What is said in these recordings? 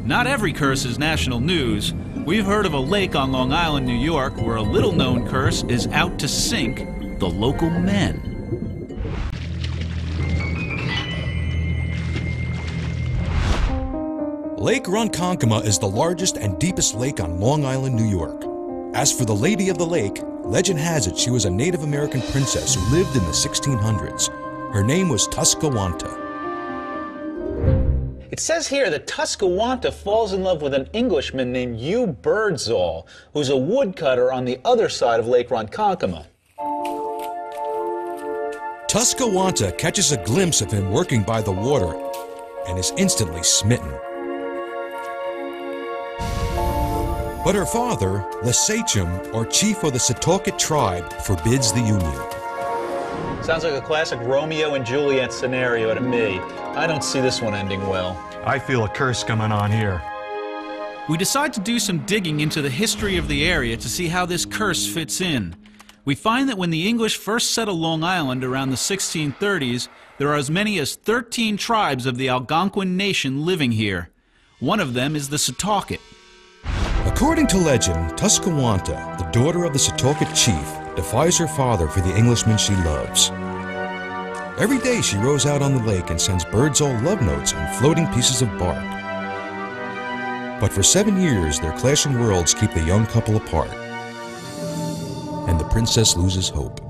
Not every curse is national news. We've heard of a lake on Long Island, New York, where a little-known curse is out to sink the local men. Lake Ronkonkoma is the largest and deepest lake on Long Island, New York. As for the Lady of the Lake, legend has it she was a Native American princess who lived in the 1600s. Her name was Tuscawanta. It says here that Tuscawanta falls in love with an Englishman named Hugh Birdsall, who's a woodcutter on the other side of Lake Ronkonkoma. Tuscawanta catches a glimpse of him working by the water and is instantly smitten. But her father, the sachem, or chief of the Setauket tribe, forbids the union. Sounds like a classic Romeo and Juliet scenario to me. I don't see this one ending well. I feel a curse coming on here. We decide to do some digging into the history of the area to see how this curse fits in. We find that when the English first settled Long Island around the 1630s, there are as many as 13 tribes of the Algonquin Nation living here. One of them is the Setauket. According to legend, Tuscawanta, the daughter of the Setauket chief, defies her father for the Englishman she loves. Every day she rows out on the lake and sends Birdsall love notes on floating pieces of bark. But for 7 years, their clashing worlds keep the young couple apart. And the princess loses hope.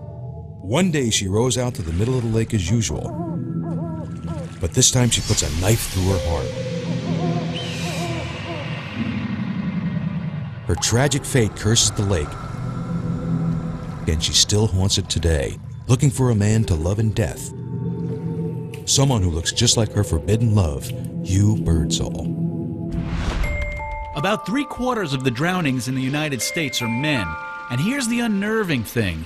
One day she rows out to the middle of the lake as usual. But this time she puts a knife through her heart. Her tragic fate curses the lake, and she still haunts it today, looking for a man to love in death. Someone who looks just like her forbidden love, Hugh Birdsall. About 3/4 of the drownings in the United States are men, and here's the unnerving thing.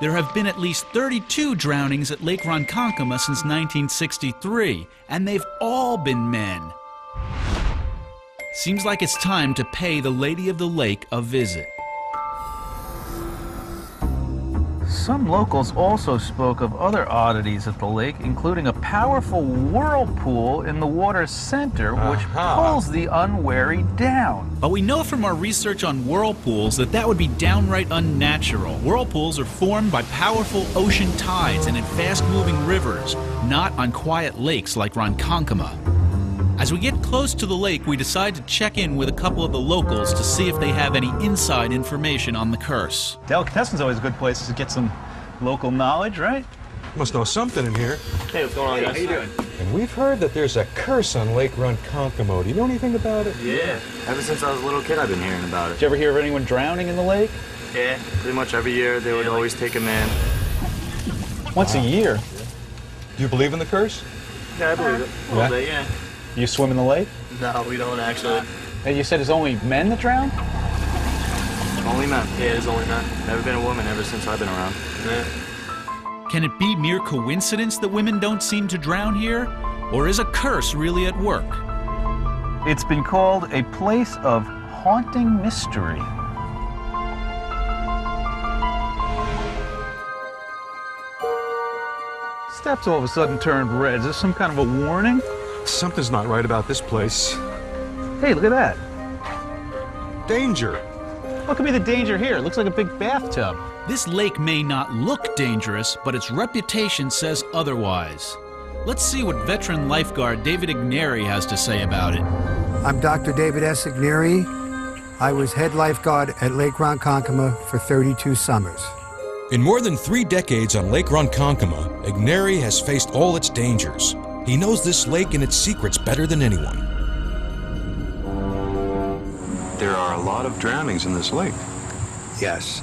There have been at least 32 drownings at Lake Ronkonkoma since 1963, and they've all been men. Seems like it's time to pay the Lady of the Lake a visit. Some locals also spoke of other oddities at the lake, including a powerful whirlpool in the water's center, which pulls the unwary down. But we know from our research on whirlpools that that would be downright unnatural. Whirlpools are formed by powerful ocean tides and in fast-moving rivers, not on quiet lakes like Ronkonkoma. As we get close to the lake, we decide to check in with a couple of the locals to see if they have any inside information on the curse. Delicatessen's always a good place to get some local knowledge, right? Must know something in here. Hey, what's going on, guys? How you doing? And we've heard that there's a curse on Lake Ronkonkoma. Do you know anything about it? Yeah, ever since I was a little kid, I've been hearing about it. Did you ever hear of anyone drowning in the lake? Yeah, pretty much every year they would always take a man. Once a year? Do you believe in the curse? Yeah, I believe it. A little bit, yeah. You swim in the lake? No, we don't actually. And you said it's only men that drown? Only men. Yeah, it's only men. Never been a woman ever since I've been around. Yeah. Can it be mere coincidence that women don't seem to drown here? Or is a curse really at work? It's been called a place of haunting mystery. Steps all of a sudden turned red. Is this some kind of a warning? Something's not right about this place. Hey, look at that. Danger. What could be the danger here? It looks like a big bathtub. This lake may not look dangerous, but its reputation says otherwise. Let's see what veteran lifeguard David Igneri has to say about it. I'm Dr. David S. Igneri. I was head lifeguard at Lake Ronkonkoma for 32 summers. In more than 3 decades on Lake Ronkonkoma, Igneri has faced all its dangers. He knows this lake and its secrets better than anyone. There are a lot of drownings in this lake. Yes.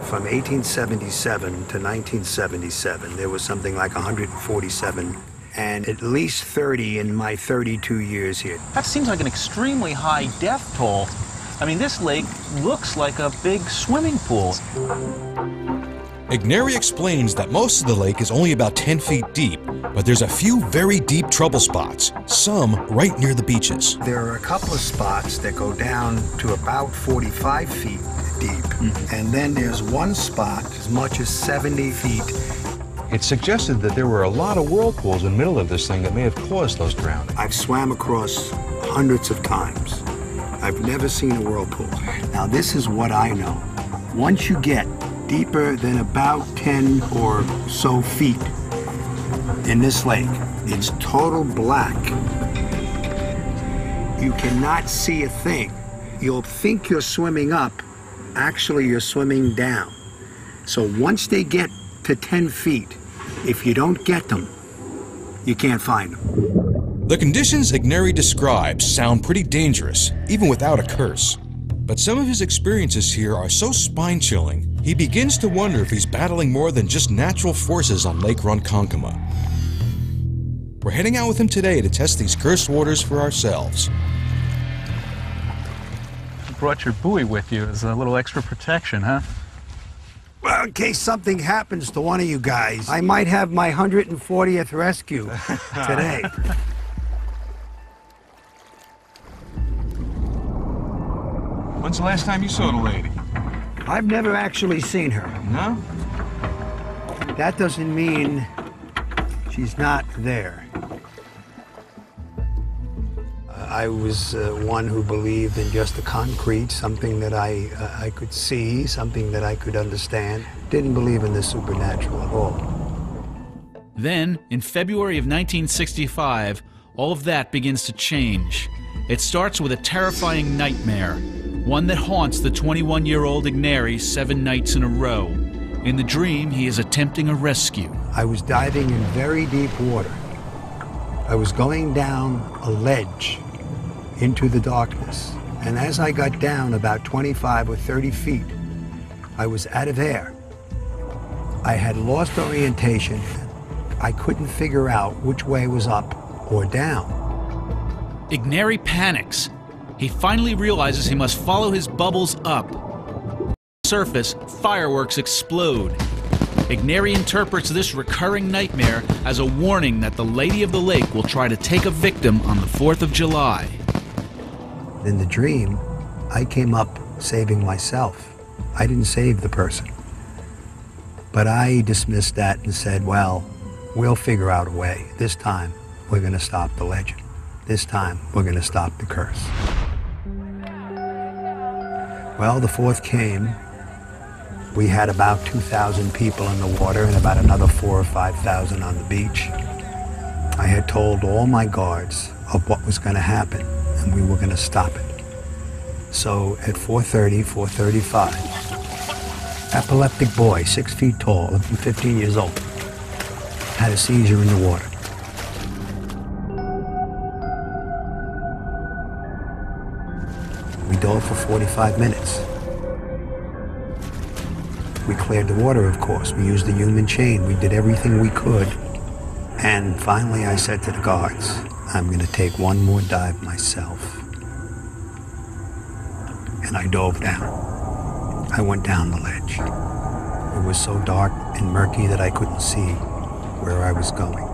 From 1877 to 1977, there was something like 147, and at least 30 in my 32 years here. That seems like an extremely high death toll. I mean, this lake looks like a big swimming pool. Igneri explains that most of the lake is only about 10 feet deep, but there's a few very deep trouble spots, some right near the beaches. There are a couple of spots that go down to about 45 feet deep, and then there's one spot as much as 70 feet It suggested that there were a lot of whirlpools in the middle of this thing that may have caused those drownings. I've swam across hundreds of times. I've never seen a whirlpool. Now, this is what I know. Once you get deeper than about 10 or so feet in this lake, it's total black. You cannot see a thing. You'll think you're swimming up. Actually, you're swimming down. So once they get to 10 feet, if you don't get them, you can't find them. The conditions Igneri describes sound pretty dangerous, even without a curse. But some of his experiences here are so spine-chilling, he begins to wonder if he's battling more than just natural forces on Lake Ronkonkoma. We're heading out with him today to test these cursed waters for ourselves. You brought your buoy with you as a little extra protection, huh? Well, in case something happens to one of you guys, I might have my 140th rescue today. When's the last time you saw the lady? I've never actually seen her. No? That doesn't mean she's not there. I was one who believed in just the concrete, something that I could see, something that I could understand. Didn't believe in the supernatural at all. Then, in February of 1965, all of that begins to change. It starts with a terrifying nightmare, one that haunts the 21-year-old Igneri 7 nights in a row. In the dream, he is attempting a rescue. I was diving in very deep water. I was going down a ledge into the darkness. And as I got down about 25 or 30 feet, I was out of air. I had lost orientation. I couldn't figure out which way was up or down. Igneri panics. He finally realizes he must follow his bubbles up. On the surface, fireworks explode. Igneri interprets this recurring nightmare as a warning that the Lady of the Lake will try to take a victim on the 4th of July. In the dream, I came up saving myself. I didn't save the person. But I dismissed that and said, well, we'll figure out a way. This time, we're going to stop the legend. This time, we're going to stop the curse. Well, the 4th came. We had about 2,000 people in the water and about another 4,000 or 5,000 on the beach. I had told all my guards of what was going to happen, and we were going to stop it. So at 4:30, 4:35, epileptic boy, 6 feet tall, 15 years old, had a seizure in the water. We dove for 45 minutes. We cleared the water, of course. We used the human chain. We did everything we could. And finally I said to the guards, I'm going to take one more dive myself. And I dove down. I went down the ledge. It was so dark and murky that I couldn't see where I was going.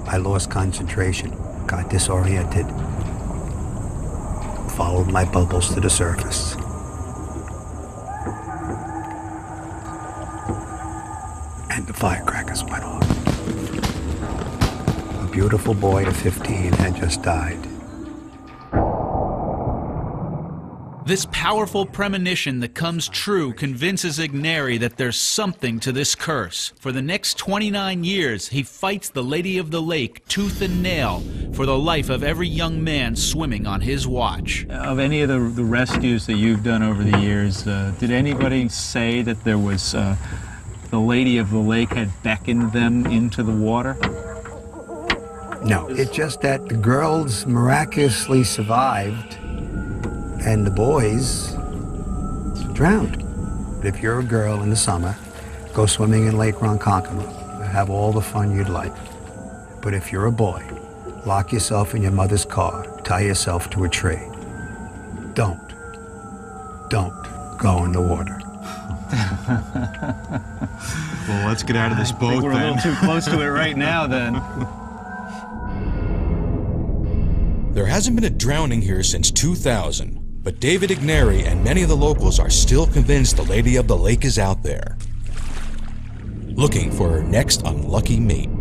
I lost concentration, got disoriented, followed my bubbles to the surface. And the firecrackers went off. A beautiful boy of 15 had just died. This powerful premonition that comes true convinces Igneri that there's something to this curse. For the next 29 years, he fights the Lady of the Lake tooth and nail for the life of every young man swimming on his watch. Of any of the rescues that you've done over the years, did anybody say that there was the Lady of the Lake had beckoned them into the water? No, it's just that the girls miraculously survived and the boys drowned. If you're a girl in the summer, go swimming in Lake Ronkonkoma, have all the fun you'd like. But if you're a boy, lock yourself in your mother's car, tie yourself to a tree. Don't go in the water. Well, let's get out of this boat, We're a little too close to it right now, then. There hasn't been a drowning here since 2000, but David Igneri and many of the locals are still convinced the Lady of the Lake is out there. looking for her next unlucky mate.